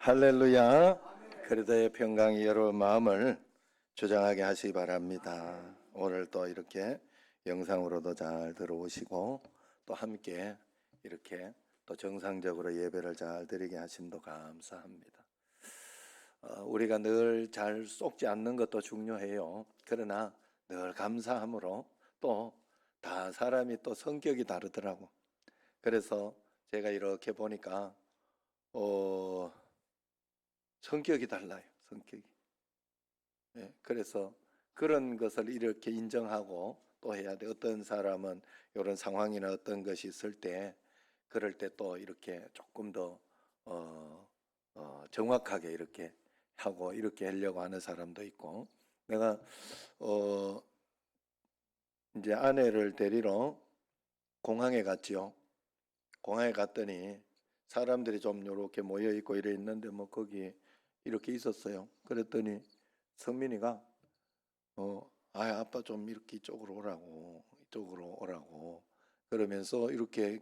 할렐루야. 그리스도의 평강이 여러분 마음을 주장하게 하시기 바랍니다. 오늘 또 이렇게 영상으로도 잘 들어오시고 또 함께 이렇게 또 정상적으로 예배를 잘 드리게 하심도 감사합니다. 우리가 늘 잘 쏟지 않는 것도 중요해요. 그러나 늘 감사함으로 또 다 사람이 또 성격이 다르더라고. 그래서 제가 이렇게 보니까 성격이 달라요. 성격이. 예, 그래서 그런 것을 이렇게 인정하고 또 해야 돼. 어떤 사람은 이런 상황이나 어떤 것이 있을 때 그럴 때 또 이렇게 조금 더 정확하게 이렇게 하고 이렇게 하려고 하는 사람도 있고. 내가 이제 아내를 데리러 공항에 갔지요. 공항에 갔더니 사람들이 좀 이렇게 모여 있고 이래 있는데 뭐 거기 이렇게 있었어요. 그랬더니 성민이가 아빠 좀 이렇게 이쪽으로 오라고 그러면서 이렇게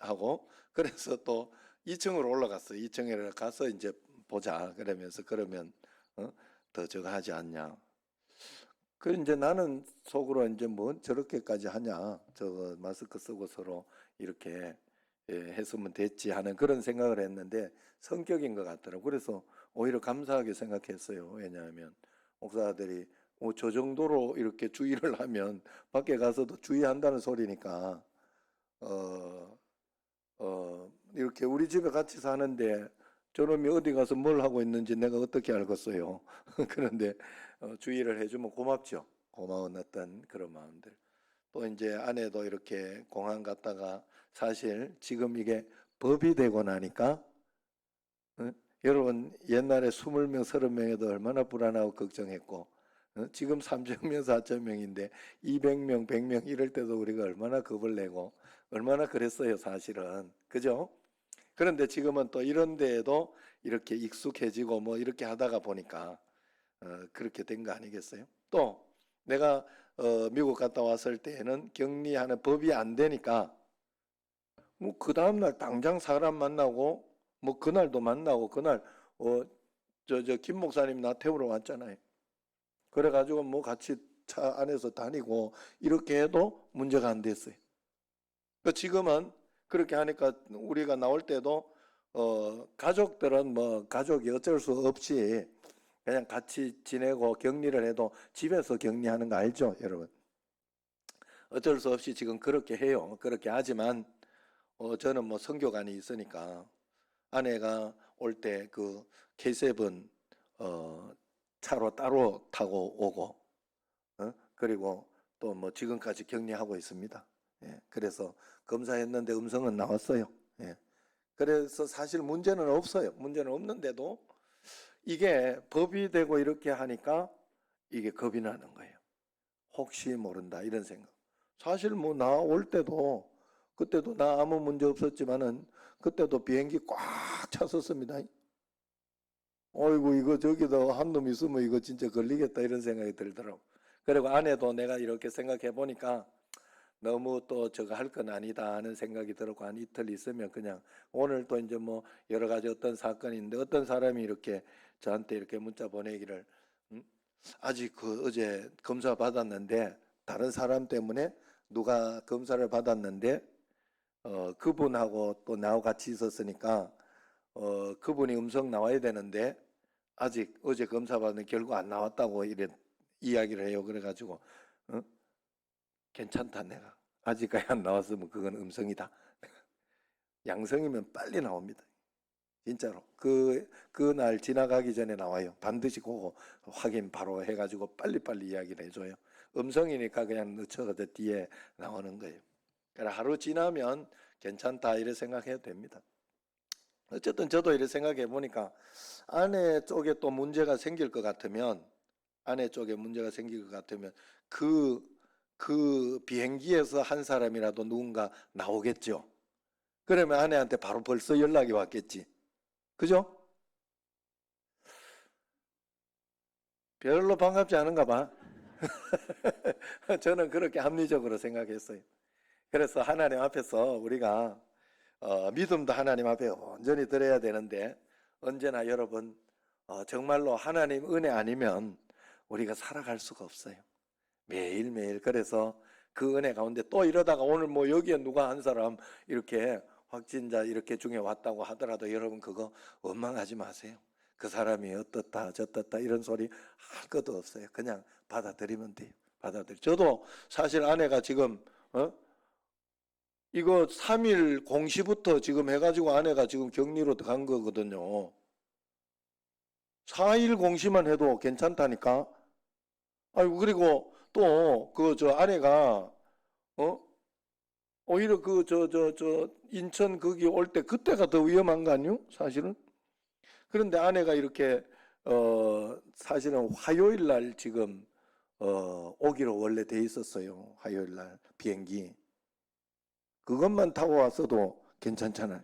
하고 그래서 또 2층으로 올라갔어요. 2층에 가서 이제 보자 그러면서 그러면 더 저거 하지 않냐. 그 이제 나는 속으로 이제 뭐 저렇게까지 하냐. 저거 마스크 쓰고 서로 이렇게 했으면 됐지 하는 그런 생각을 했는데 성격인 것 같더라고요. 그래서 오히려 감사하게 생각했어요. 왜냐하면 목사들이 저 정도로 이렇게 주의를 하면 밖에 가서도 주의한다는 소리니까 이렇게 우리 집에 같이 사는데 저놈이 어디 가서 뭘 하고 있는지 내가 어떻게 알겠어요. 그런데 주의를 해주면 고맙죠. 고마운 어떤 그런 마음들. 또 이제 아내도 이렇게 공항 갔다가 사실 지금 이게 법이 되고 나니까 여러분 옛날에 20명, 30명에도 얼마나 불안하고 걱정했고 지금 3,000명, 4,000명인데 200명, 100명 이럴 때도 우리가 얼마나 겁을 내고 얼마나 그랬어요 사실은. 그죠? 그런데 지금은 또 이런 데에도 이렇게 익숙해지고 뭐 이렇게 하다가 보니까 그렇게 된 거 아니겠어요? 또 내가 미국 갔다 왔을 때에는 격리하는 법이 안 되니까 뭐 그 다음날 당장 사람 만나고 뭐 그날도 만나고 그날 김 목사님 나 태우러 왔잖아요. 그래가지고 뭐 같이 차 안에서 다니고 이렇게 해도 문제가 안 됐어요. 그러니까 지금은 그렇게 하니까 우리가 나올 때도 가족들은 뭐 가족이 어쩔 수 없이 그냥 같이 지내고 격리를 해도 집에서 격리하는 거 알죠, 여러분? 어쩔 수 없이 지금 그렇게 해요. 그렇게 하지만 저는 뭐 선교관이 있으니까 아내가 올 때 그 K7 차로 따로 타고 오고 그리고 또 뭐 지금까지 격리하고 있습니다. 예, 그래서 검사했는데 음성은 나왔어요. 예, 그래서 사실 문제는 없어요. 문제는 없는데도 이게 법이 되고 이렇게 하니까 이게 겁이 나는 거예요. 혹시 모른다 이런 생각. 사실 뭐 나 올 때도 그때도 나 아무 문제 없었지만은 그때도 비행기 꽉 찼었습니다. 어이구 이거 저기도 한 놈 있으면 이거 진짜 걸리겠다 이런 생각이 들더라고. 그리고 아내도 내가 이렇게 생각해 보니까 너무 또 저거 할 건 아니다 하는 생각이 들었고 한 이틀 있으면 그냥 오늘 또 이제 뭐 여러 가지 어떤 사건이 있는데 어떤 사람이 이렇게 저한테 이렇게 문자 보내기를 아직 그 어제 검사 받았는데 다른 사람 때문에 누가 검사를 받았는데 그분하고 또 나하고 같이 있었으니까 그분이 음성 나와야 되는데 아직 어제 검사 받은 결과 안 나왔다고 이래 이야기를 해요. 그래가지고 어? 괜찮다 내가 아직까지 안 나왔으면 그건 음성이다. 양성이면 빨리 나옵니다. 진짜로 그날 지나가기 전에 나와요. 반드시 그거 확인 바로 해가지고 빨리빨리 이야기를 해줘요. 음성이니까 그냥 늦춰서 뒤에 나오는 거예요. 그러니까 하루 지나면 괜찮다 이렇게 생각해도 됩니다. 어쨌든 저도 이렇게 생각해 보니까 아내 쪽에 또 문제가 생길 것 같으면 아내 쪽에 문제가 생길 것 같으면 그 비행기에서 한 사람이라도 누군가 나오겠죠. 그러면 아내한테 바로 벌써 연락이 왔겠지. 그죠? 별로 반갑지 않은가 봐. 저는 그렇게 합리적으로 생각했어요. 그래서 하나님 앞에서 우리가 믿음도 하나님 앞에 온전히 드려야 되는데 언제나 여러분 정말로 하나님 은혜 아니면 우리가 살아갈 수가 없어요. 매일매일. 그래서 그 은혜 가운데 또 이러다가 오늘 뭐 여기에 누가 한 사람 이렇게 확진자 이렇게 중에 왔다고 하더라도 여러분 그거 원망하지 마세요. 그 사람이 어떻다 저떻다 이런 소리 할 것도 없어요. 그냥 받아들이면 돼요. 저도 사실 아내가 지금 이거 3일 공시부터 지금 해가지고 아내가 지금 격리로 간 거거든요. 4일 공시만 해도 괜찮다니까. 아이고, 그리고 또 그 저 아내가 오히려 그 인천 거기 올 때 그때가 더 위험한 거 아니요? 사실은. 그런데 아내가 이렇게 사실은 화요일 날 지금 오기로 원래 돼 있었어요. 화요일 날 비행기. 그것만 타고 왔어도 괜찮잖아요.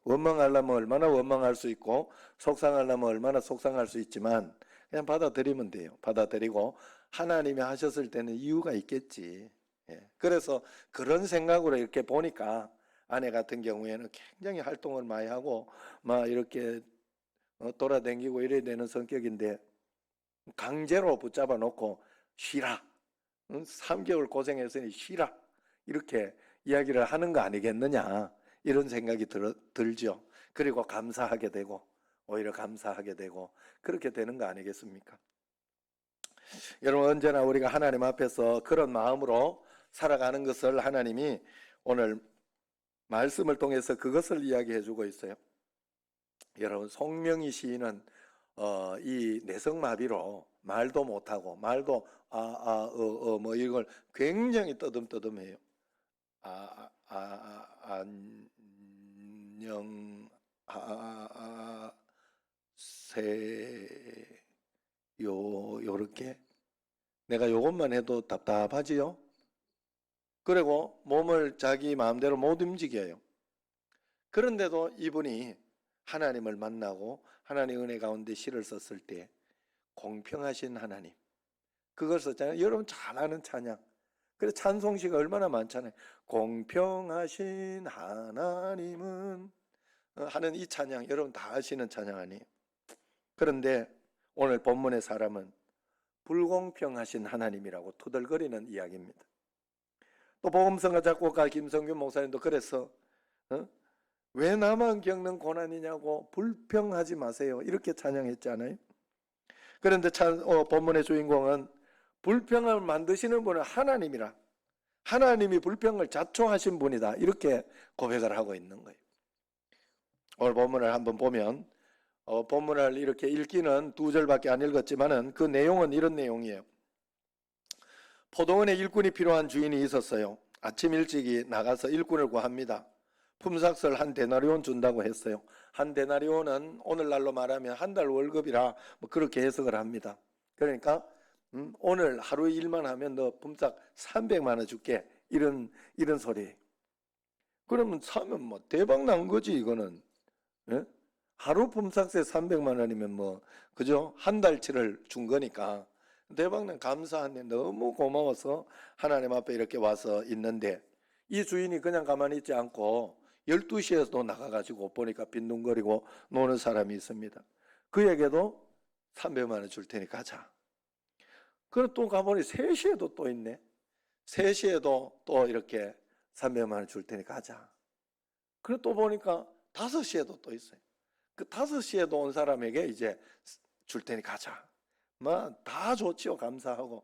원망하려면 얼마나 원망할 수 있고 속상하려면 얼마나 속상할 수 있지만 그냥 받아들이면 돼요. 받아들이고 하나님이 하셨을 때는 이유가 있겠지. 예. 그래서 그런 생각으로 이렇게 보니까 아내 같은 경우에는 굉장히 활동을 많이 하고 막 이렇게 돌아다니고 이래야 되는 성격인데 강제로 붙잡아 놓고 쉬라. 3개월 고생했으니 쉬라. 이렇게 이야기를 하는 거 아니겠느냐. 이런 생각이 들죠. 그리고 감사하게 되고 오히려 감사하게 되고 그렇게 되는 거 아니겠습니까? 여러분 언제나 우리가 하나님 앞에서 그런 마음으로 살아가는 것을 하나님이 오늘 말씀을 통해서 그것을 이야기해 주고 있어요. 여러분 송명희 시인은 이 내성마비로 말도 못하고 말도 뭐 이걸 굉장히 떠듬떠듬해요. 안녕 세요 요렇게 내가 요것만 해도 답답하지요. 그리고 몸을 자기 마음대로 못 움직여요. 그런데도 이분이 하나님을 만나고 하나님의 은혜 가운데 시를 썼을 때 공평하신 하나님 그걸 썼잖아요. 여러분 잘 아는 찬양. 그래서 찬송시가 얼마나 많잖아요. 공평하신 하나님은 하는 이 찬양 여러분 다 아시는 찬양 아니에요. 그런데 오늘 본문의 사람은 불공평하신 하나님이라고 투덜거리는 이야기입니다. 또 복음성가 작곡가 김성균 목사님도 그래서 왜 나만 겪는 고난이냐고 불평하지 마세요 이렇게 찬양했잖아요. 그런데 본문의 주인공은 불평을 만드시는 분은 하나님이라 하나님이 불평을 자초하신 분이다 이렇게 고백을 하고 있는 거예요. 오늘 본문을 한번 보면 본문을 이렇게 읽기는 2절밖에 안 읽었지만은 그 내용은 이런 내용이에요. 포도원에 일꾼이 필요한 주인이 있었어요. 아침 일찍이 나가서 일꾼을 구합니다. 품삯을 한 데나리온 준다고 했어요. 한 데나리온은 오늘날로 말하면 한 달 월급이라 뭐 그렇게 해석을 합니다. 그러니까 오늘 하루 일만 하면 너 품삯 300만 원 줄게 이런 소리. 그러면 사면 뭐 대박 난 거지 이거는. 예? 하루 품삯에 300만 원이면 뭐 그죠? 한 달치를 준 거니까 대박난 감사한데 너무 고마워서 하나님 앞에 이렇게 와서 있는데 이 주인이 그냥 가만히 있지 않고 12시에도 나가가지고 보니까 빈둥거리고 노는 사람이 있습니다. 그에게도 300만 원 줄 테니 가자. 그리고 또 가보니 3시에도 또 있네. 3시에도 또 이렇게 300만 원 줄 테니 가자. 그리고 또 보니까 5시에도 또 있어요. 그 5시에도 온 사람에게 이제 줄 테니 가자. 뭐 다 좋지요. 감사하고.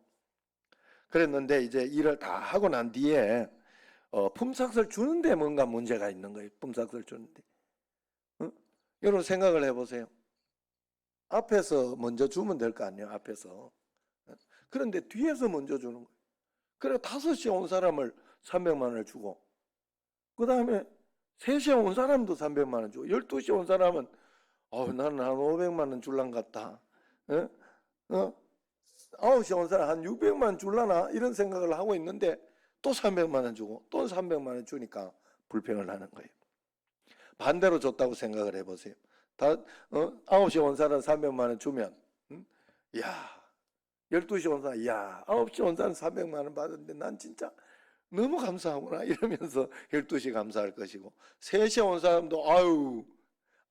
그랬는데 이제 일을 다 하고 난 뒤에 품삯을 주는데 뭔가 문제가 있는 거예요. 품삯을 주는데. 여러분 생각을 해보세요. 앞에서 먼저 주면 될 거 아니에요. 앞에서. 그런데 뒤에서 먼저 주는 거예요. 그래 5시에 온 사람을 300만 원을 주고 그 다음에 3시에 온 사람도 300만 원 주고 12시에 온 사람은 나는 한 500만 원 줄란 같다. 9시에 온 사람 한 600만 원 줄라나 이런 생각을 하고 있는데 또 300만 원 주고 또 300만 원 주니까 불평을 하는 거예요. 반대로 줬다고 생각을 해보세요. 9시에 온 사람 300만 원 주면 야 12시에 온 사람 9시에 온 사람 300만 원 받았는데 난 진짜 너무 감사하구나 이러면서 12시 감사할 것이고 3시에 온 사람도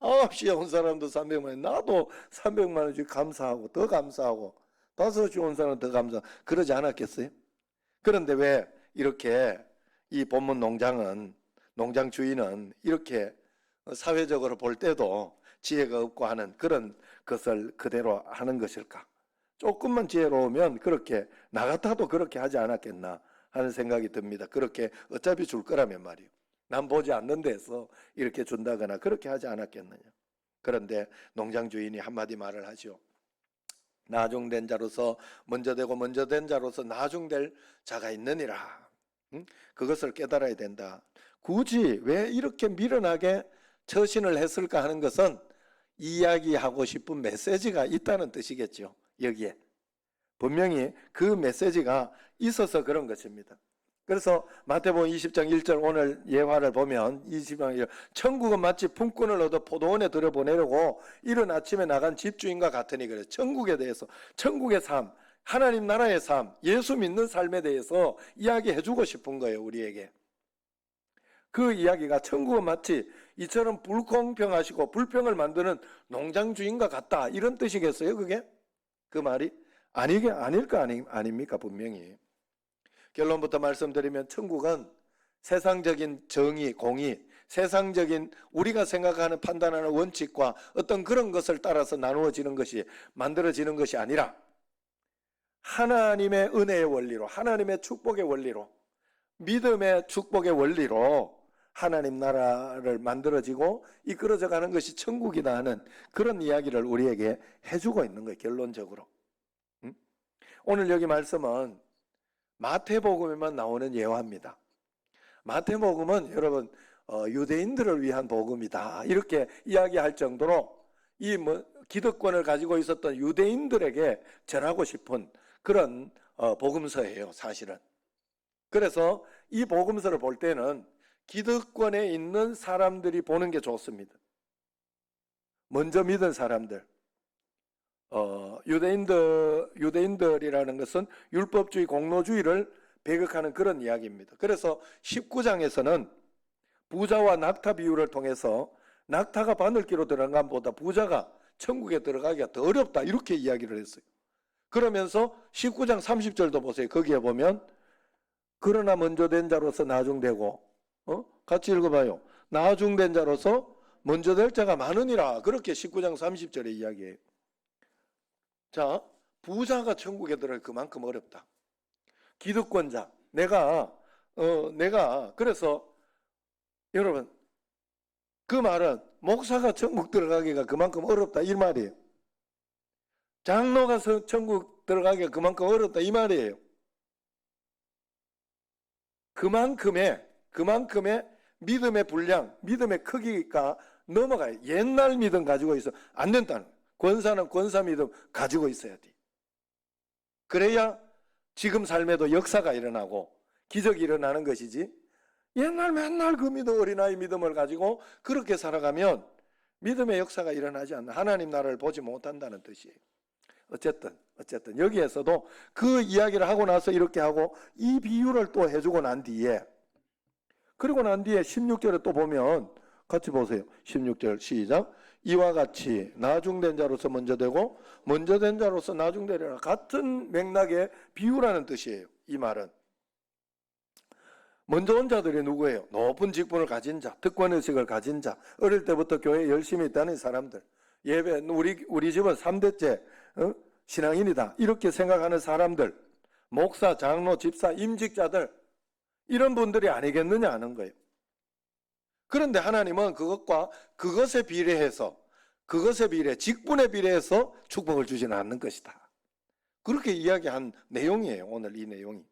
9시에 온 사람도 300만 원, 나도 300만 원 주고 감사하고 더 감사하고 5시에 온 사람은 더 감사하고 그러지 않았겠어요? 그런데 왜 이렇게 이 본문 농장 주인은 이렇게 사회적으로 볼 때도 지혜가 없고 하는 그런 것을 그대로 하는 것일까? 조금만 지혜로우면 그렇게 나 같아도 그렇게 하지 않았겠나 하는 생각이 듭니다. 그렇게 어차피 줄 거라면 말이요. 남 보지 않는 데서 이렇게 준다거나 그렇게 하지 않았겠느냐. 그런데 농장 주인이 한마디 말을 하죠. 나중된 자로서 먼저 되고 먼저 된 자로서 나중될 자가 있느니라. 그것을 깨달아야 된다. 굳이 왜 이렇게 미련하게 처신을 했을까 하는 것은 이야기하고 싶은 메시지가 있다는 뜻이겠죠. 여기에 분명히 그 메시지가 있어서 그런 것입니다. 그래서 마태복음 20장 1절 오늘 예화를 보면 20장 1절 천국은 마치 품꾼을 얻어 포도원에 들여보내려고 이른 아침에 나간 집주인과 같으니 그래요. 천국에 대해서 천국의 삶, 하나님 나라의 삶, 예수 믿는 삶에 대해서 이야기해주고 싶은 거예요. 우리에게. 그 이야기가 천국은 마치 이처럼 불공평하시고 불평을 만드는 농장 주인과 같다 이런 뜻이겠어요? 그게? 그 말이? 아닐 거 아닙니까? 분명히. 결론부터 말씀드리면 천국은 세상적인 정의, 공의, 세상적인 우리가 생각하는 판단하는 원칙과 어떤 그런 것을 따라서 나누어지는 것이 만들어지는 것이 아니라 하나님의 은혜의 원리로, 하나님의 축복의 원리로, 믿음의 축복의 원리로 하나님 나라를 만들어지고 이끌어져 가는 것이 천국이다 하는 그런 이야기를 우리에게 해주고 있는 거예요. 결론적으로. 오늘 여기 말씀은 마태복음에만 나오는 예화입니다. 마태복음은 여러분 유대인들을 위한 복음이다 이렇게 이야기할 정도로 이 기득권을 가지고 있었던 유대인들에게 전하고 싶은 그런 복음서예요. 사실은. 그래서 이 복음서를 볼 때는 기득권에 있는 사람들이 보는 게 좋습니다. 먼저 믿은 사람들. 유대인들이라는 것은 율법주의, 공로주의를 배격하는 그런 이야기입니다. 그래서 19장에서는 부자와 낙타 비유를 통해서 낙타가 바늘기로 들어간 것보다 부자가 천국에 들어가기가 더 어렵다 이렇게 이야기를 했어요. 그러면서 19장 30절도 보세요. 거기에 보면 그러나 먼저 된 자로서 나중되고 같이 읽어봐요. 나중된 자로서 먼저 될 자가 많으니라. 그렇게 19장 30절에 이야기해요. 자, 부자가 천국에 들어갈 그만큼 어렵다. 기득권자, 내가 그래서 여러분 그 말은 목사가 천국 들어가기가 그만큼 어렵다 이 말이에요. 장로가 천국 들어가기가 그만큼 어렵다 이 말이에요. 그만큼의 믿음의 분량, 믿음의 크기가 넘어가요. 옛날 믿음 가지고 있어 안 된다는 거예요. 권사는 권사 믿음 가지고 있어야 돼. 그래야 지금 삶에도 역사가 일어나고 기적이 일어나는 것이지 옛날 맨날 그 믿음 어린아이 믿음을 가지고 그렇게 살아가면 믿음의 역사가 일어나지 않는 하나님 나라를 보지 못한다는 뜻이에요. 어쨌든 여기에서도 그 이야기를 하고 나서 이렇게 하고 이 비유를 또 해주고 난 뒤에 그리고 난 뒤에 16절에 또 보면 같이 보세요. 16절 시작. 이와 같이 나중된 자로서 먼저 되고 먼저 된 자로서 나중되리라. 같은 맥락의 비유라는 뜻이에요. 이 말은 먼저 온 자들이 누구예요? 높은 직분을 가진 자, 특권의식을 가진 자, 어릴 때부터 교회에 열심히 있다는 사람들, 예배 우리 집은 3대째 신앙인이다 이렇게 생각하는 사람들, 목사, 장로, 집사, 임직자들 이런 분들이 아니겠느냐 하는 거예요. 그런데 하나님은 그것에 비례해 직분에 비례해서 축복을 주지는 않는 것이다. 그렇게 이야기한 내용이에요. 오늘 이 내용이.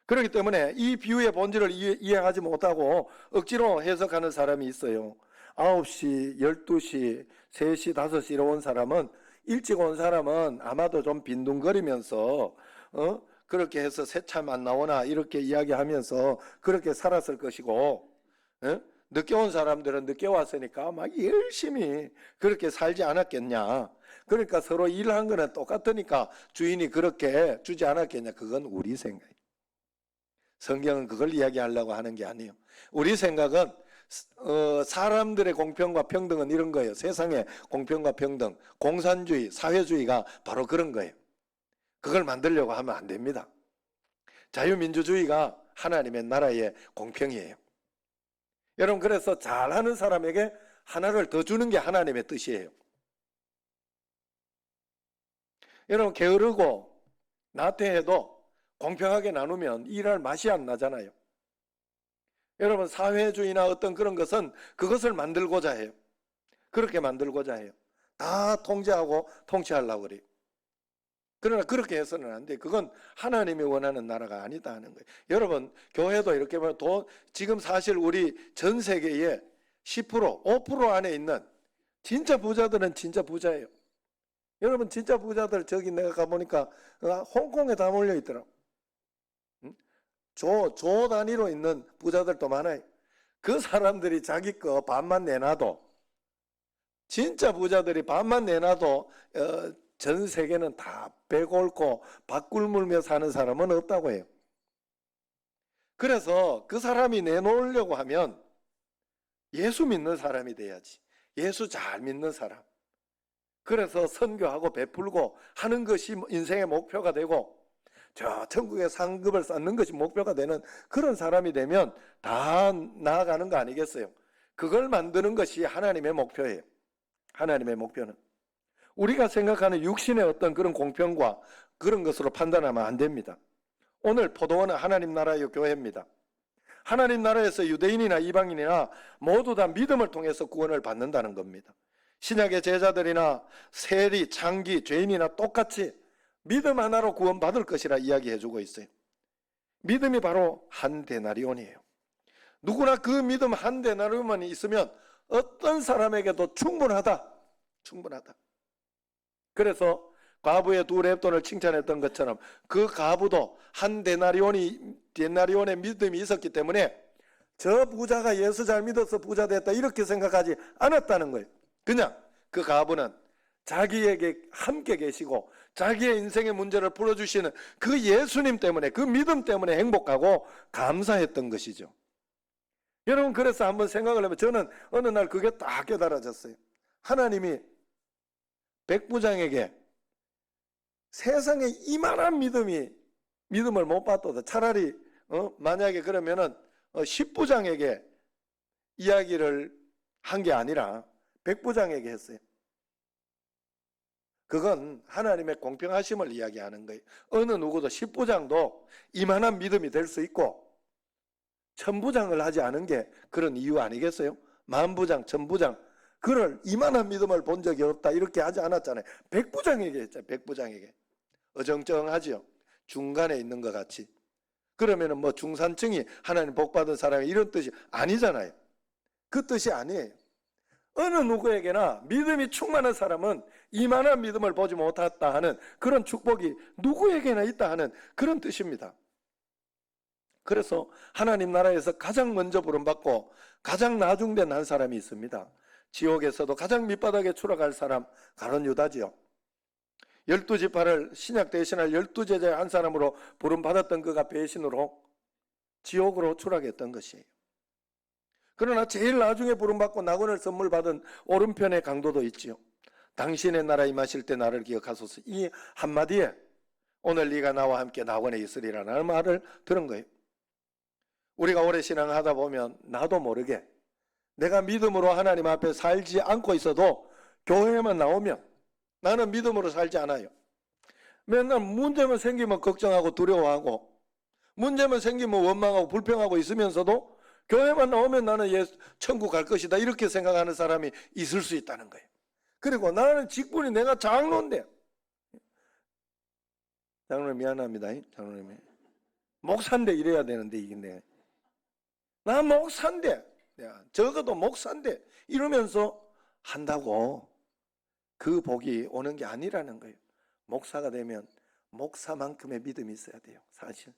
그렇기 때문에 이 비유의 본질을 이해하지 못하고 억지로 해석하는 사람이 있어요. 9시, 12시, 3시, 5시로 온 사람은 일찍 온 사람은 아마도 좀 빈둥거리면서 그렇게 해서 새참 안 나오나 이렇게 이야기하면서 그렇게 살았을 것이고 늦게 온 사람들은 늦게 왔으니까 막 열심히 그렇게 살지 않았겠냐. 그러니까 서로 일한 거는 똑같으니까 주인이 그렇게 주지 않았겠냐. 그건 우리 생각이에요. 성경은 그걸 이야기하려고 하는 게 아니에요. 우리 생각은 사람들의 공평과 평등은 이런 거예요. 세상의 공평과 평등, 공산주의, 사회주의가 바로 그런 거예요. 그걸 만들려고 하면 안 됩니다. 자유민주주의가 하나님의 나라의 공평이에요. 여러분, 그래서 잘하는 사람에게 하나를 더 주는 게 하나님의 뜻이에요. 여러분, 게으르고 나태해도 공평하게 나누면 일할 맛이 안 나잖아요. 여러분, 사회주의나 어떤 그런 것은 그것을 만들고자 해요. 그렇게 만들고자 해요. 다 통제하고 통치하려고 그래요. 그러나 그렇게 해서는 안 돼. 그건 하나님이 원하는 나라가 아니다 하는 거예요. 여러분, 교회도 이렇게 보면 지금 사실 우리 전 세계의 10%, 5% 안에 있는 진짜 부자들은 진짜 부자예요. 여러분, 진짜 부자들 저기 내가 가보니까 홍콩에 다 몰려 있더라고. 조 단위로 있는 부자들도 많아요. 그 사람들이 자기 거 반만 내놔도, 진짜 부자들이 반만 내놔도 전 세계는 다 배고프고 밥 굶으며 사는 사람은 없다고 해요. 그래서 그 사람이 내놓으려고 하면 예수 믿는 사람이 돼야지. 예수 잘 믿는 사람. 그래서 선교하고 베풀고 하는 것이 인생의 목표가 되고 저 천국의 상급을 쌓는 것이 목표가 되는 그런 사람이 되면 다 나아가는 거 아니겠어요? 그걸 만드는 것이 하나님의 목표예요. 하나님의 목표는 우리가 생각하는 육신의 어떤 그런 공평과 그런 것으로 판단하면 안 됩니다. 오늘 포도원은 하나님 나라의 교회입니다. 하나님 나라에서 유대인이나 이방인이나 모두 다 믿음을 통해서 구원을 받는다는 겁니다. 신약의 제자들이나 세리, 창기, 죄인이나 똑같이 믿음 하나로 구원받을 것이라 이야기해주고 있어요. 믿음이 바로 한 데나리온이에요. 누구나 그 믿음 한 데나리온만 있으면 어떤 사람에게도 충분하다. 그래서 과부의 2렙돈을 칭찬했던 것처럼 그 과부도 한 데나리온의 믿음이 있었기 때문에 저 부자가 예수 잘 믿어서 부자 됐다 이렇게 생각하지 않았다는 거예요. 그냥 그 과부는 자기에게 함께 계시고 자기의 인생의 문제를 풀어주시는 그 예수님 때문에, 그 믿음 때문에 행복하고 감사했던 것이죠. 여러분, 그래서 한번 생각을 해보면 저는 어느 날 그게 딱 깨달아졌어요. 하나님이 백부장에게 세상에 이만한 믿음을 못 받아도 차라리 만약에 그러면은 10부장에게 이야기를 한 게 아니라 백부장에게 했어요. 그건 하나님의 공평하심을 이야기하는 거예요. 어느 누구도 10부장도 이만한 믿음이 될 수 있고 1000부장을 하지 않은 게 그런 이유 아니겠어요? 10,000부장, 1000부장 그를 이만한 믿음을 본 적이 없다 이렇게 하지 않았잖아요. 백부장에게 했잖아요. 백부장에게. 어정쩡하죠. 중간에 있는 것 같이. 그러면은 뭐 중산층이 하나님 복 받은 사람이 이런 뜻이 아니잖아요. 그 뜻이 아니에요. 어느 누구에게나 믿음이 충만한 사람은 이만한 믿음을 보지 못했다 하는 그런 축복이 누구에게나 있다 하는 그런 뜻입니다. 그래서 하나님 나라에서 가장 먼저 부름받고 가장 나중된 한 사람이 있습니다. 지옥에서도 가장 밑바닥에 추락할 사람 가룟 유다지요. 12지파를 신약 대신할 12제자의 한 사람으로 부름받았던 그가 배신으로 지옥으로 추락했던 것이에요. 그러나 제일 나중에 부름받고 낙원을 선물 받은 오른편의 강도도 있지요. 당신의 나라 임하실 때 나를 기억하소서. 이 한마디에 오늘 네가 나와 함께 낙원에 있으리라는 말을 들은 거예요. 우리가 오래 신앙하다 보면 나도 모르게 내가 믿음으로 하나님 앞에 살지 않고 있어도 교회에만 나오면 나는 믿음으로 살지 않아요. 맨날 문제만 생기면 걱정하고 두려워하고 문제만 생기면 원망하고 불평하고 있으면서도 교회만 나오면 나는 천국 갈 것이다 이렇게 생각하는 사람이 있을 수 있다는 거예요. 그리고 나는 직분이 내가 장로인데 장로님 미안합니다. 장로님 목사인데 이래야 되는데 이게 나 목사인데 적어도 목사인데 이러면서 한다고 그 복이 오는 게 아니라는 거예요. 목사가 되면 목사만큼의 믿음이 있어야 돼요. 사실.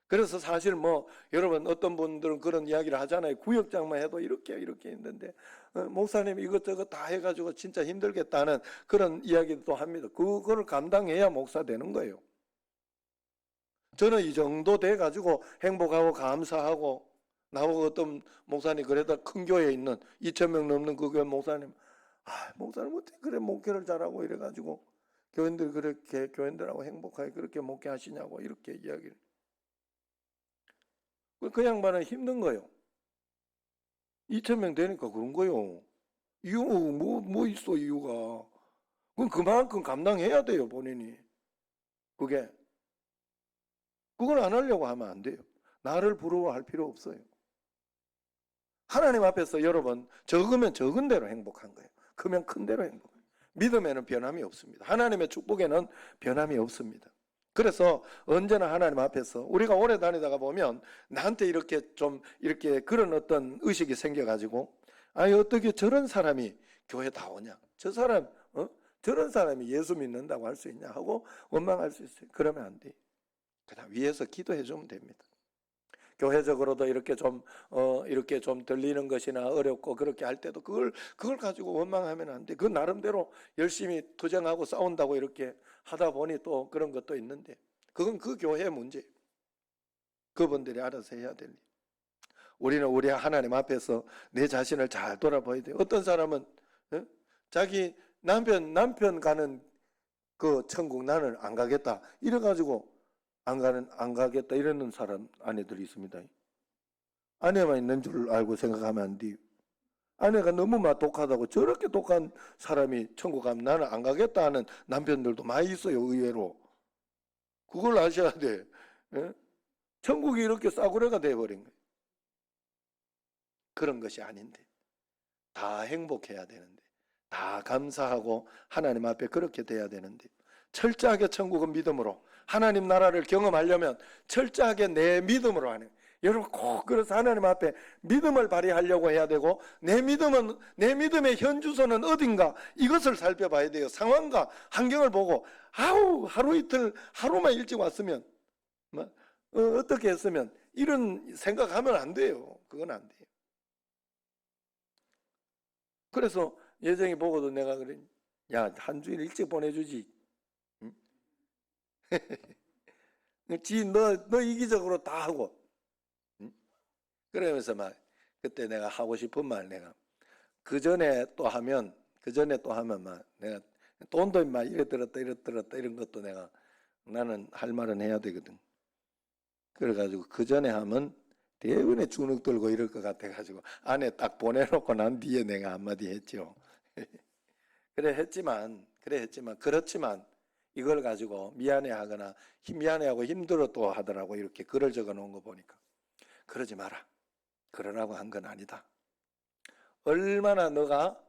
그래서 사실 여러분 어떤 분들은 그런 이야기를 하잖아요. 구역장만 해도 이렇게 있는데 목사님 이것저것 다 해가지고 진짜 힘들겠다는 그런 이야기도 합니다. 그거를 감당해야 목사 되는 거예요. 저는 이 정도 돼가지고 행복하고 감사하고 나보고 어떤 목사님 그래다 큰 교회에 있는 2,000명 넘는 그 교회 목사님, 목사님 어떻게 그래 목회를 잘하고 이래가지고 교인들 그렇게 교인들하고 행복하게 그렇게 목회하시냐고 이렇게 이야기를. 그 양반은 힘든 거요. 2,000명 되니까 그런 거요. 이유 뭐 있어 이유가. 그건 그만큼 감당해야 돼요 본인이. 그걸 안 하려고 하면 안 돼요. 나를 부러워할 필요 없어요. 하나님 앞에서 여러분 적으면 적은 대로 행복한 거예요. 크면 큰 대로 행복해요. 믿음에는 변함이 없습니다. 하나님의 축복에는 변함이 없습니다. 그래서 언제나 하나님 앞에서 우리가 오래 다니다가 보면 나한테 이렇게 좀 이렇게 그런 어떤 의식이 생겨가지고 어떻게 저런 사람이 교회 다 오냐? 저 사람 저런 사람이 예수 믿는다고 할 수 있냐 하고 원망할 수 있어요. 그러면 안 돼요. 그냥 위에서 기도해 주면 됩니다. 교회적으로도 이렇게 좀 들리는 것이나 어렵고 그렇게 할 때도 그걸 가지고 원망하면 안 돼. 그 나름대로 열심히 투쟁하고 싸운다고 이렇게 하다 보니 또 그런 것도 있는데 그건 그 교회의 문제. 그분들이 알아서 해야 될 일. 우리는 우리 하나님 앞에서 내 자신을 잘 돌아봐야 돼요. 어떤 사람은 자기 남편 가는 그 천국 나는 안 가겠다. 이래가지고 안 가겠다 이러는 사람 아내들이 있습니다. 아내만 있는 줄 알고 생각하면 안 돼요. 아내가 너무 똑하다고 저렇게 똑한 사람이 천국 가면 나는 안 가겠다 하는 남편들도 많이 있어요. 의외로. 그걸 아셔야 돼. 예? 천국이 이렇게 싸구려가 돼버린 거예요. 그런 것이 아닌데 다 행복해야 되는데 다 감사하고 하나님 앞에 그렇게 돼야 되는데 철저하게 천국은 믿음으로 하나님 나라를 경험하려면 철저하게 내 믿음으로 하는 여러분 꼭 그래서 하나님 앞에 믿음을 발휘하려고 해야 되고 내 믿음의 현주소는 어딘가 이것을 살펴봐야 돼요. 상황과 환경을 보고 하루 이틀 하루만 일찍 왔으면 어떻게 했으면 이런 생각하면 안 돼요. 그건 안 돼요. 그래서 예정이 보고도 내가 그래 야 한 주일 일찍 보내주지. 응? 너 이기적으로 다 하고. 응? 그러면서 막 그때 내가 하고 싶은 말 내가 그 전에 또 하면 막 내가 돈도 막 이래 들었다 이런 것도 내가 나는 할 말은 해야 되거든. 그래가지고 그 전에 하면 대부분에 주눅 들고 이럴 것 같아가지고 안에 딱 보내놓고 난 뒤에 내가 한마디 했죠. 그렇지만 이걸 가지고 미안해하거나 미안해하고 힘들어 또 하더라고. 이렇게 글을 적어 놓은 거 보니까 그러지 마라. 그러라고 한 건 아니다. 얼마나 너가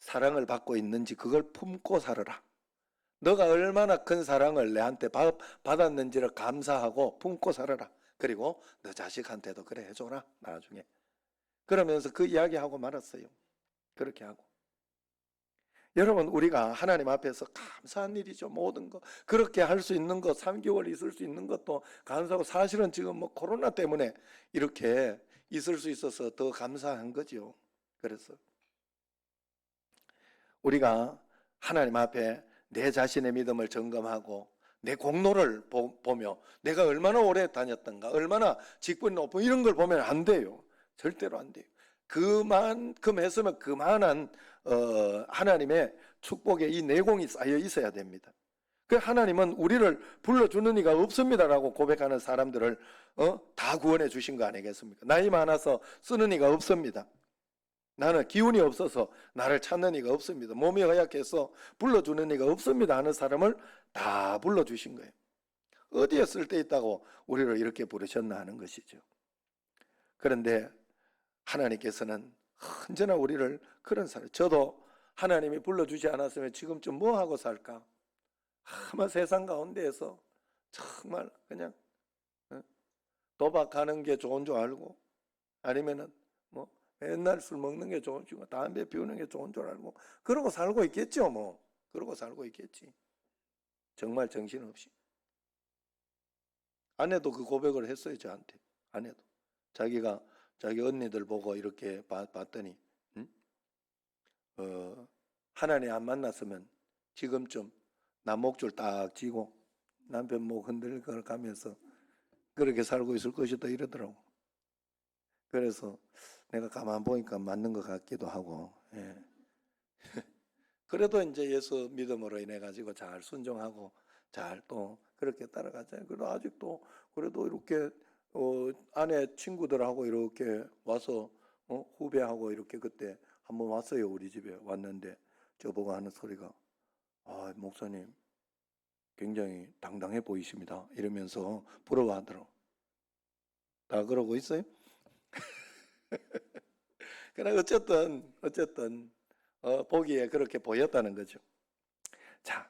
사랑을 받고 있는지 그걸 품고 살아라. 너가 얼마나 큰 사랑을 내한테 받았는지를 감사하고 품고 살아라. 그리고 너 자식한테도 그래 해줘라 나중에. 그러면서 그 이야기하고 말았어요. 그렇게 하고. 여러분 우리가 하나님 앞에서 감사한 일이죠. 모든 거 그렇게 할 수 있는 거 3개월 있을 수 있는 것도 감사하고 사실은 지금 코로나 때문에 이렇게 있을 수 있어서 더 감사한 거죠. 그래서 우리가 하나님 앞에 내 자신의 믿음을 점검하고 내 공로를 보며 내가 얼마나 오래 다녔던가 얼마나 직분이 높은 이런 걸 보면 안 돼요. 절대로 안 돼요. 그만큼 했으면 그만한 하나님의 축복의 이 내공이 쌓여 있어야 됩니다. 그 하나님은 우리를 불러주는 이가 없습니다라고 고백하는 사람들을 다 구원해 주신 거 아니겠습니까? 나이 많아서 쓰는 이가 없습니다. 나는 기운이 없어서 나를 찾는 이가 없습니다. 몸이 허약해서 불러주는 이가 없습니다 하는 사람을 다 불러주신 거예요. 어디에 쓸데있다고 우리를 이렇게 부르셨나 하는 것이죠. 그런데 하나님께서는 언제나 우리를 그런 사람, 저도 하나님이 불러주지 않았으면 지금쯤 뭐 하고 살까? 아마 세상 가운데에서 정말 그냥 도박하는 게 좋은 줄 알고 아니면은 뭐 맨날 술 먹는 게 좋은 줄 알고 담배 피우는 게 좋은 줄 알고 그러고 살고 있겠죠. 뭐 그러고 살고 있겠지. 정말 정신없이. 아내도 그 고백을 했어요. 저한테. 아내도 자기 언니들 보고 이렇게 봤더니 하나님 안 만났으면 지금쯤 나 목줄 딱 쥐고 남편 목 흔들걸 가면서 그렇게 살고 있을 것이다 이러더라고. 그래서 내가 가만 보니까 맞는 것 같기도 하고, 예. 그래도 이제 예수 믿음으로 인해 가지고 잘 순종하고 잘 또 그렇게 따라가잖아요. 그래도 아직도 그래도 이렇게 아내 친구들하고 이렇게 와서 후배하고 이렇게 그때 한번 왔어요. 우리 집에 왔는데 저보고 하는 소리가, 아, 목사님 굉장히 당당해 보이십니다. 이러면서 부러워하더라고. 다 그러고 있어요. 그러나 어쨌든 보기에 그렇게 보였다는 거죠. 자,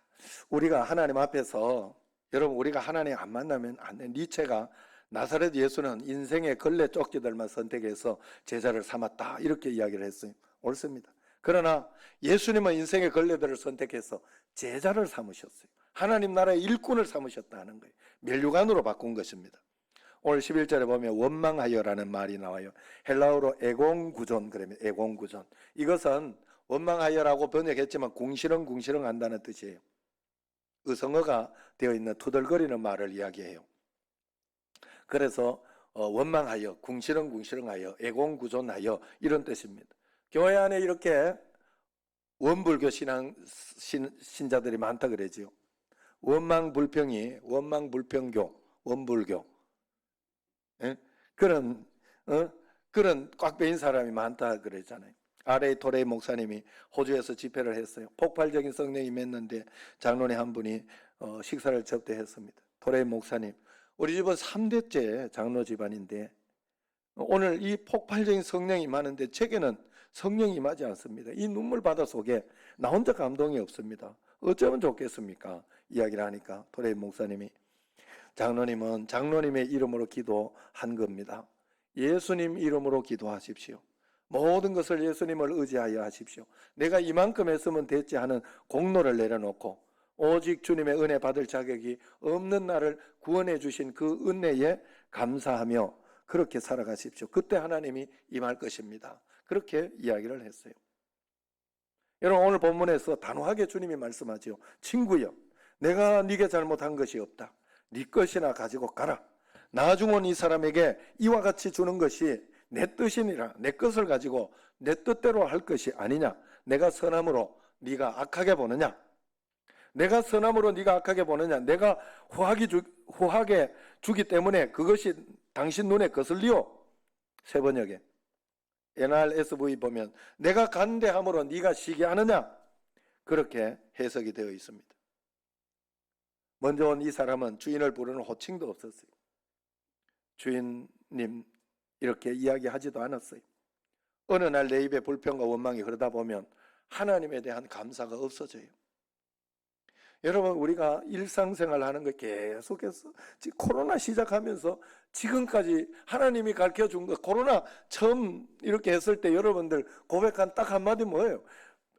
우리가 하나님 앞에서, 여러분, 우리가 하나님 안 만나면 안 돼. 니체가 나사렛 예수는 인생의 걸레 쪽지들만 선택해서 제자를 삼았다, 이렇게 이야기를 했어요. 옳습니다. 그러나 예수님은 인생의 걸레들을 선택해서 제자를 삼으셨어요. 하나님 나라의 일꾼을 삼으셨다는 거예요. 면류관으로 바꾼 것입니다. 오늘 11절에 보면 원망하여라는 말이 나와요. 헬라어로 에공구존, 그러면 에공구존. 이것은 원망하여라고 번역했지만 궁시렁궁시렁 한다는 뜻이에요. 의성어가 되어 있는 투덜거리는 말을 이야기해요. 그래서 원망하여, 궁시렁궁시렁하여, 애공구존하여 이런 뜻입니다. 교회 안에 이렇게 원불교 신자들이 많다 그러지요. 원망불평이 원망불평교, 원불교, 예? 그런 꽉 베인 사람이 많다 그러잖아요. R.A. 토레이 목사님이 호주에서 집회를 했어요. 폭발적인 성령이 맺는데 장로님 한 분이 식사를 접대했습니다. 토레이 목사님, 우리 집은 3대째 장로 집안인데 오늘 이 폭발적인 성령이 많은데 제게는 성령이 임하지 않습니다. 이 눈물바다 속에 나 혼자 감동이 없습니다. 어쩌면 좋겠습니까? 이야기를 하니까 토레이 목사님이, 장로님은 장로님의 이름으로 기도한 겁니다. 예수님 이름으로 기도하십시오. 모든 것을 예수님을 의지하여 하십시오. 내가 이만큼 했으면 됐지 하는 공로를 내려놓고 오직 주님의 은혜 받을 자격이 없는 나를 구원해 주신 그 은혜에 감사하며 그렇게 살아가십시오. 그때 하나님이 임할 것입니다. 그렇게 이야기를 했어요. 여러분, 오늘 본문에서 단호하게 주님이 말씀하죠. 친구여, 내가 네게 잘못한 것이 없다. 네 것이나 가지고 가라. 나중 온 이 사람에게 이와 같이 주는 것이 내 뜻이니라. 내 것을 가지고 내 뜻대로 할 것이 아니냐. 내가 선함으로 네가 악하게 보느냐. 내가 선함으로 네가 악하게 보느냐. 내가 후하게 주기 때문에 그것이 당신 눈에 거슬리오. 세 번역에 NRSV 보면 내가 간대함으로 네가 시기 하느냐. 그렇게 해석이 되어 있습니다. 먼저 온 이 사람은 주인을 부르는 호칭도 없었어요. 주인님 이렇게 이야기하지도 않았어요. 어느 날 내 입에 불평과 원망이 흐르다 보면 하나님에 대한 감사가 없어져요. 여러분, 우리가 일상생활 하는 거 계속해서 코로나 시작하면서 지금까지 하나님이 가르쳐준 거, 코로나 처음 이렇게 했을 때 여러분들 고백한 딱 한마디 뭐예요?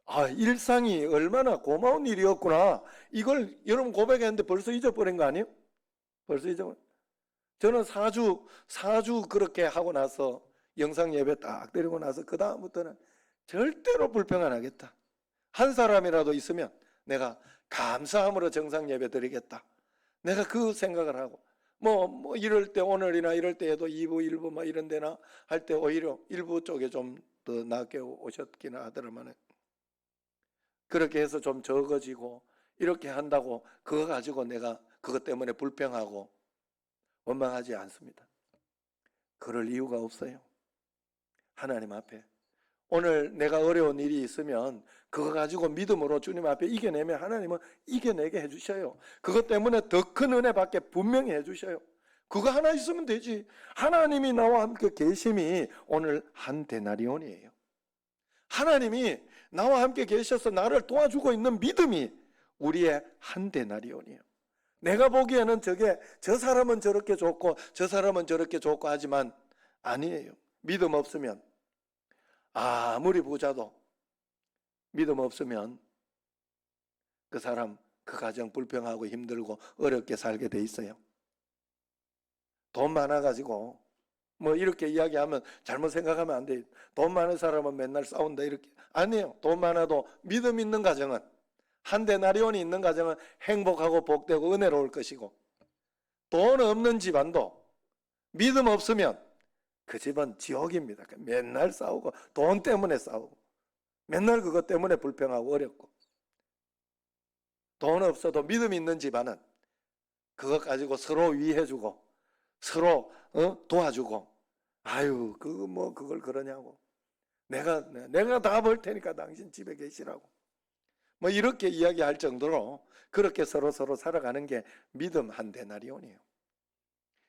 아, 일상이 얼마나 고마운 일이었구나. 이걸 여러분 고백했는데 벌써 잊어버린 거 아니에요? 벌써 잊어버린. 저는 4주 그렇게 하고 나서 영상 예배 딱 드리고 나서 그 다음부터는 절대로 불평 안 하겠다. 한 사람이라도 있으면 내가 감사함으로 정상 예배 드리겠다. 내가 그 생각을 하고 뭐 이럴 때, 오늘이나 이럴 때에도 2부 1부 막 이런 데나 할 때 오히려 1부 쪽에 좀 더 낮게 오셨기는 하더라만 그렇게 해서 좀 적어지고 이렇게 한다고 그거 가지고 내가 그것 때문에 불평하고 원망하지 않습니다. 그럴 이유가 없어요. 하나님 앞에 오늘 내가 어려운 일이 있으면 그거 가지고 믿음으로 주님 앞에 이겨내면 하나님은 이겨내게 해주셔요. 그것 때문에 더 큰 은혜 받게 분명히 해주셔요. 그거 하나 있으면 되지. 하나님이 나와 함께 계심이 오늘 한 데나리온이에요. 하나님이 나와 함께 계셔서 나를 도와주고 있는 믿음이 우리의 한 데나리온이에요. 내가 보기에는 저 사람은 저렇게 좋고 저 사람은 저렇게 좋고 하지만 아니에요. 믿음 없으면 아무리 부자도 믿음 없으면 그 사람, 그 가정 불평하고 힘들고 어렵게 살게 돼 있어요. 돈 많아가지고 뭐 이렇게 이야기하면 잘못 생각하면 안 돼요. 돈 많은 사람은 맨날 싸운다 이렇게. 아니에요. 돈 많아도 믿음 있는 가정은, 한 데나리온이 있는 가정은 행복하고 복되고 은혜로울 것이고, 돈 없는 집안도 믿음 없으면 그 집은 지옥입니다. 맨날 싸우고 돈 때문에 싸우고 맨날 그것 때문에 불평하고 어렵고, 돈 없어도 믿음 있는 집안은 그것 가지고 서로 위해주고 서로 도와주고, 아유 그거 뭐 그걸 그러냐고, 내가 다 벌 테니까 당신 집에 계시라고, 뭐 이렇게 이야기할 정도로 그렇게 서로 살아가는 게 믿음 한 데나리온이에요.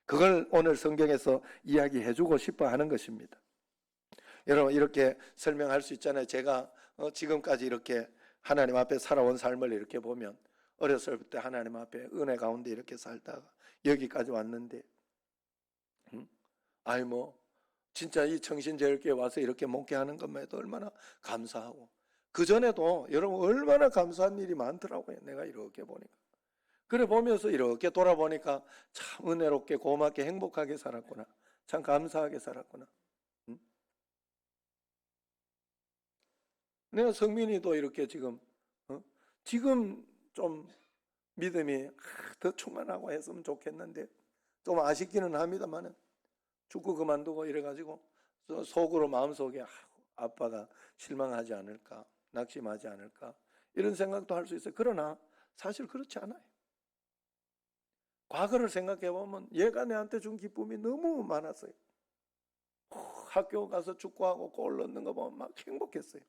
그걸 오늘 성경에서 이야기해주고 싶어 하는 것입니다. 여러분, 이렇게 설명할 수 있잖아요. 제가 지금까지 이렇게 하나님 앞에 살아온 삶을 이렇게 보면, 어렸을 때 하나님 앞에 은혜 가운데 이렇게 살다가 여기까지 왔는데, 아이 뭐 진짜 이 청신제일교회 와서 이렇게 목회하는 것만 해도 얼마나 감사하고, 그 전에도 여러분 얼마나 감사한 일이 많더라고요. 내가 이렇게 보니까, 그래 보면서 이렇게 돌아보니까 참 은혜롭게 고맙게 행복하게 살았구나, 참 감사하게 살았구나. 내가 성민이도 이렇게 지금 좀 믿음이 더 충만하고 했으면 좋겠는데, 좀 아쉽기는 합니다만은 축구 그만두고 이래가지고 속으로 마음속에 아빠가 실망하지 않을까, 낙심하지 않을까, 이런 생각도 할 수 있어요. 그러나 사실 그렇지 않아요. 과거를 생각해 보면 얘가 내한테 준 기쁨이 너무 많았어요. 학교 가서 축구하고 골 넣는 거 보면 막 행복했어요.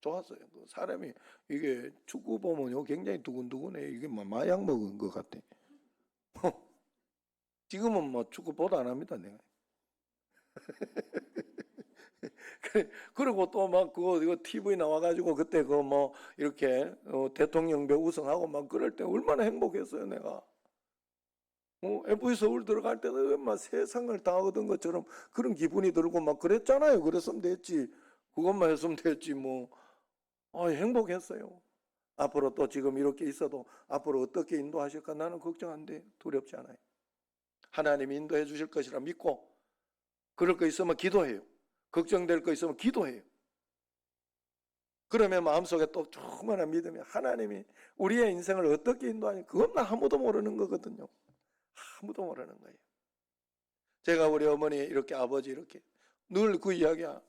좋았어요. 그 사람이 이게 축구 보면 굉장히 두근두근해. 이게 뭐 마약 먹은 것 같아. 지금은 뭐 축구 보도 안 합니다, 내가. 그리고 또 막 이거 TV 나와가지고 그때 그 뭐 이렇게 대통령배 우승하고 막 그럴 때 얼마나 행복했어요, 내가. FA 서울 들어갈 때도 막 세상을 다 얻은 것처럼 그런 기분이 들고 막 그랬잖아요. 그랬으면 됐지. 그것만 했으면 됐지 뭐. 행복했어요. 앞으로 또 지금 이렇게 있어도 앞으로 어떻게 인도하실까 나는 걱정 안 돼. 두렵지 않아요. 하나님이 인도해 주실 것이라 믿고, 그럴 거 있으면 기도해요. 걱정될 거 있으면 기도해요. 그러면 마음속에 또 충만한 믿음이, 하나님이 우리의 인생을 어떻게 인도하니 그것만 아무도 모르는 거거든요. 아무도 모르는 거예요. 제가 우리 어머니 이렇게 아버지 이렇게 늘 그 이야기야.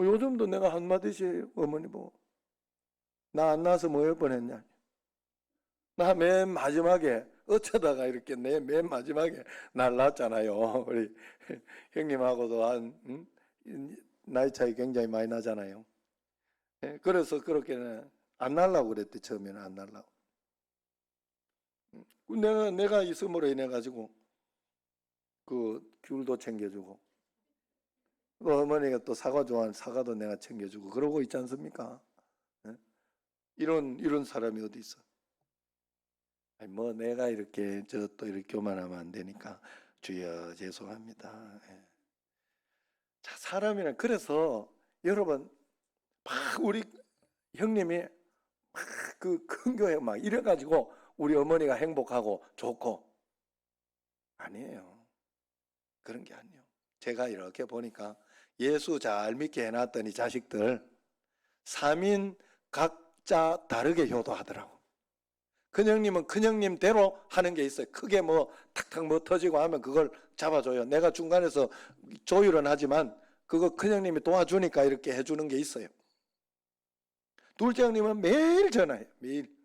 요즘도 내가 한마디씩 어머니 보고, 나 안 낳아서 뭐 할 뻔했냐. 나 맨 마지막에 어쩌다가 이렇게 맨 마지막에 날 낳았잖아요. 우리 형님하고도 나이 차이 굉장히 많이 나잖아요. 그래서 그렇게는 안 낳으려고 그랬대. 처음에는 안 낳으려고. 내가 있음으로 인해 가지고 그 귤도 챙겨주고, 어머니가 또 사과 좋아하는 사과도 내가 챙겨주고 그러고 있지 않습니까? 이런 사람이 어디 있어? 아니, 뭐 내가 이렇게 또 이렇게 교만하면 안 되니까 주여 죄송합니다. 자, 사람이란, 그래서 여러분 막 우리 형님이 막 그 큰 교회 막 이래가지고 우리 어머니가 행복하고 좋고, 아니에요. 그런 게 아니에요. 제가 이렇게 보니까 예수 잘 믿게 해놨더니 자식들 3인 각자 다르게 효도하더라고. 큰형님은 큰형님대로 하는 게 있어요. 크게 뭐 탁탁 뭐 터지고 하면 그걸 잡아줘요. 내가 중간에서 조율은 하지만 그거 큰형님이 도와주니까 이렇게 해주는 게 있어요. 둘째 형님은 매일 전화해요. 매일.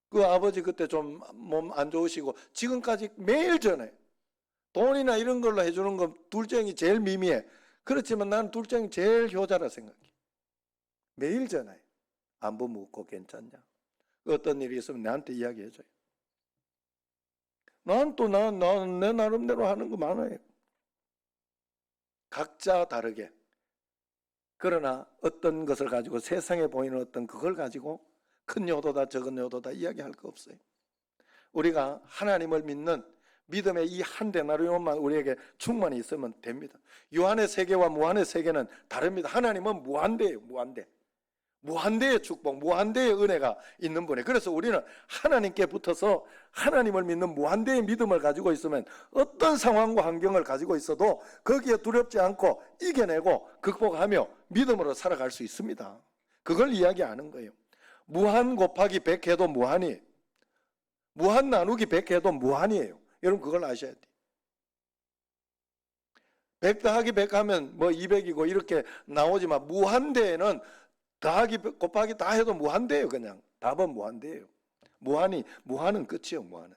그 아버지 그때 좀 몸 안 좋으시고 지금까지 매일 전화해요. 돈이나 이런 걸로 해주는 건 둘째 형이 제일 미미해. 그렇지만 나는 둘째 형이 제일 효자라 생각해. 매일 전화해. 안부 묻고 괜찮냐, 어떤 일이 있으면 나한테 이야기해줘요. 난 내 나름대로 하는 거 많아요. 각자 다르게. 그러나 어떤 것을 가지고 세상에 보이는 어떤 그걸 가지고 큰 효도다 적은 효도다 이야기할 거 없어요. 우리가 하나님을 믿는 믿음의 이 한 데나리온만 우리에게 충만히 있으면 됩니다. 유한의 세계와 무한의 세계는 다릅니다. 하나님은 무한대예요. 무한대의 축복, 무한대의 은혜가 있는 분이에요. 그래서 우리는 하나님께 붙어서 하나님을 믿는 무한대의 믿음을 가지고 있으면 어떤 상황과 환경을 가지고 있어도 거기에 두렵지 않고 이겨내고 극복하며 믿음으로 살아갈 수 있습니다. 그걸 이야기하는 거예요. 무한 곱하기 100 해도 무한이에요. 무한 나누기 100 해도 무한이에요. 여러분 그걸 아셔야 돼요. 100 더하기 100 하면 뭐 200이고 이렇게 나오지만 무한대에는 더하기 곱하기 다 해도 무한대예요. 그냥 답은 무한대예요. 무한은 끝이요. 무한은.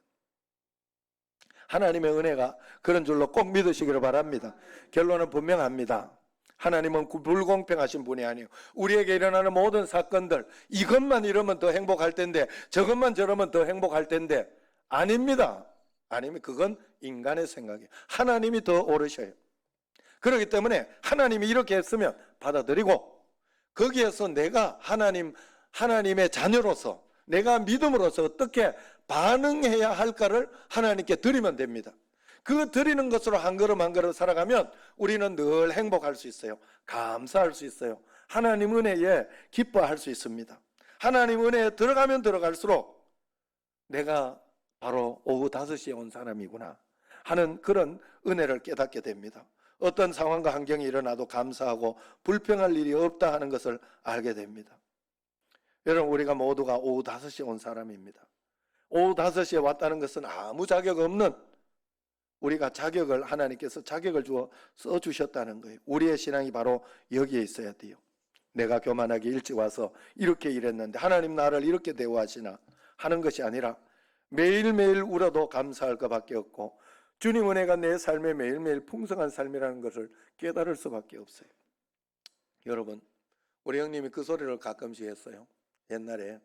하나님의 은혜가 그런 줄로 꼭 믿으시기를 바랍니다. 결론은 분명합니다. 하나님은 불공평하신 분이 아니에요. 우리에게 일어나는 모든 사건들, 이것만 이러면 더 행복할 텐데, 저것만 저러면 더 행복할 텐데, 아닙니다. 아니면 그건 인간의 생각이에요. 하나님이 더 옳으셔요. 그렇기 때문에 하나님이 이렇게 했으면 받아들이고, 거기에서 내가 하나님의 자녀로서, 내가 믿음으로서 어떻게 반응해야 할까를 하나님께 드리면 됩니다. 그 드리는 것으로 한 걸음 한 걸음 살아가면 우리는 늘 행복할 수 있어요. 감사할 수 있어요. 하나님 은혜에 기뻐할 수 있습니다. 하나님 은혜에 들어가면 들어갈수록 내가 바로 오후 5시에 온 사람이구나 하는 그런 은혜를 깨닫게 됩니다. 어떤 상황과 환경이 일어나도 감사하고 불평할 일이 없다 하는 것을 알게 됩니다. 여러분, 우리가 모두가 오후 5시에 온 사람입니다. 오후 5시에 왔다는 것은 아무 자격 없는, 우리가 하나님께서 자격을 주어 써주셨다는 거예요. 우리의 신앙이 바로 여기에 있어야 돼요. 내가 교만하게 일찍 와서 이렇게 일했는데 하나님 나를 이렇게 대우하시나 하는 것이 아니라 매일매일 울어도 감사할 것밖에 없고, 주님 은혜가 내 삶에 매일매일 풍성한 삶이라는 것을 깨달을 수밖에 없어요. 여러분, 우리 형님이 그 소리를 가끔씩 했어요. 옛날에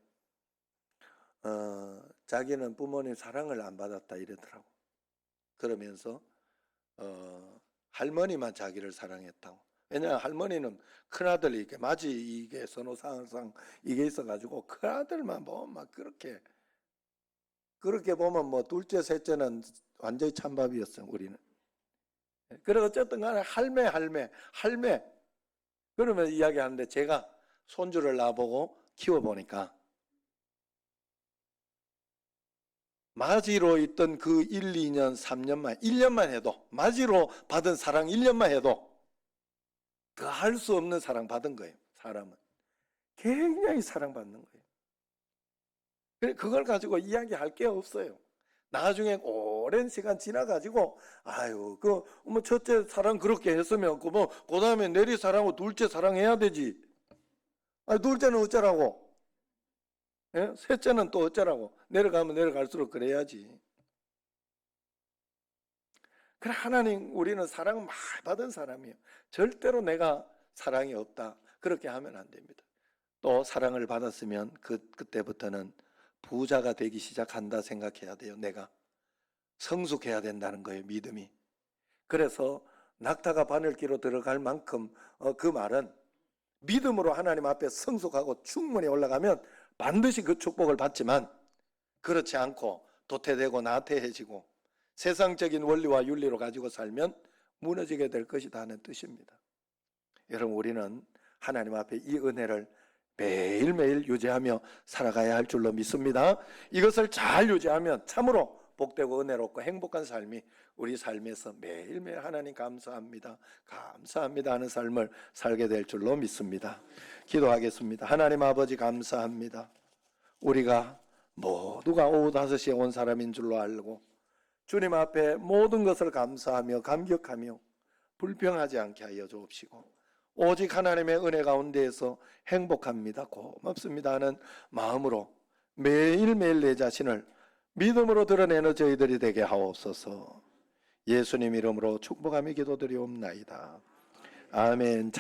자기는 부모님 사랑을 안 받았다 이러더라고. 그러면서 할머니만 자기를 사랑했다고. 왜냐하면 할머니는 큰아들 이게 마지 이게 선호상상 이게 있어가지고 큰아들만 보면 막 그렇게 보면 뭐 둘째 셋째는 완전히 찬밥이었어요. 우리는. 그래 어쨌든 간에 할매 그러면 이야기하는데, 제가 손주를 낳아보고 키워보니까 마지로 있던 그 1, 2년, 3년만, 1년만 해도, 마지로 받은 사랑 1년만 해도 더 할 수 없는 사랑 받은 거예요. 사람은 굉장히 사랑받는 거예요. 그걸 가지고 이야기할 게 없어요. 나중에 오랜 시간 지나가지고 아유 뭐 첫째 사랑 그렇게 했으면 그 다음에 내리 사랑하고 둘째 사랑해야 되지. 아니 둘째는 어쩌라고? 예? 셋째는 또 어쩌라고? 내려가면 내려갈수록 그래야지. 그래, 하나님 우리는 사랑을 많이 받은 사람이에요. 절대로 내가 사랑이 없다 그렇게 하면 안 됩니다. 또 사랑을 받았으면 그때부터는 부자가 되기 시작한다 생각해야 돼요. 내가 성숙해야 된다는 거예요. 믿음이. 그래서 낙타가 바늘기로 들어갈 만큼 그 말은 믿음으로 하나님 앞에 성숙하고 충분히 올라가면 반드시 그 축복을 받지만, 그렇지 않고 도태되고 나태해지고 세상적인 원리와 윤리로 가지고 살면 무너지게 될 것이다 하는 뜻입니다. 여러분, 우리는 하나님 앞에 이 은혜를 매일매일 유지하며 살아가야 할 줄로 믿습니다. 이것을 잘 유지하면 참으로 복되고 은혜롭고 행복한 삶이 우리 삶에서 매일매일 하나님 감사합니다 하는 삶을 살게 될 줄로 믿습니다. 기도하겠습니다. 하나님 아버지, 감사합니다. 우리가 모두가 오후 5시에 온 사람인 줄로 알고 주님 앞에 모든 것을 감사하며 감격하며 불평하지 않게 하여 주옵시고, 오직 하나님의 은혜 가운데에서 행복합니다, 고맙습니다 하는 마음으로 매일매일 내 자신을 믿음으로 드러내는 저희들이 되게 하옵소서. 예수님 이름으로 축복하며 기도드리옵나이다. 아멘.